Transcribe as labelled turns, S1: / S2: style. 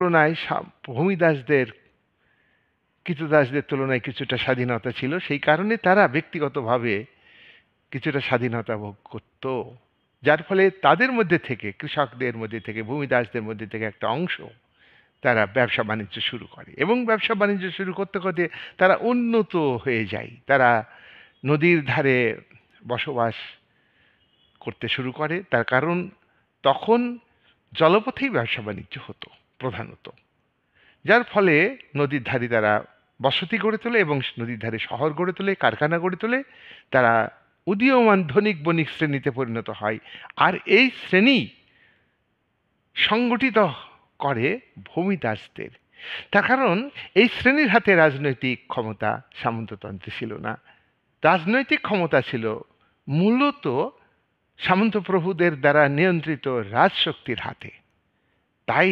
S1: তুলনায় ভূমিদাসদের কৃতদাসদের তুলনায় কিছুটা স্বাধীনতা ছিল, সেই কারণে তারা ব্যক্তিগতভাবে কিছুটা স্বাধীনতা ভোগ করত, যার ফলে তাদের মধ্যে থেকে, কৃষকদের মধ্যে থেকে, ভূমিদাসদের মধ্যে থেকে একটা অংশ তারা ব্যবসা বাণিজ্য শুরু করে এবং ব্যবসা বাণিজ্য শুরু করতে করতে তারা উন্নত হয়ে যায়। তারা নদীর ধারে বসবাস করতে শুরু করে, তার কারণ তখন জলপথেই ব্যবসা বাণিজ্য হতো প্রধানত, যার ফলে নদীর ধারে তারা বসতি গড়ে তোলে এবং নদীর ধারে শহর গড়ে তোলে, কারখানা গড়ে তোলে। তারা উদীয়মান ধনিক বণিক শ্রেণীতে পরিণত হয়, আর এই শ্রেণী সংগঠিত করে ভূমিদাসদের। তার কারণ এই শ্রেণীর হাতে রাজনৈতিক ক্ষমতা সামন্ততন্ত্রে ছিল না, রাজনৈতিক ক্ষমতা ছিল মূলত সামন্ত প্রভুদের দ্বারা নিয়ন্ত্রিত রাজশক্তির হাতে। তাই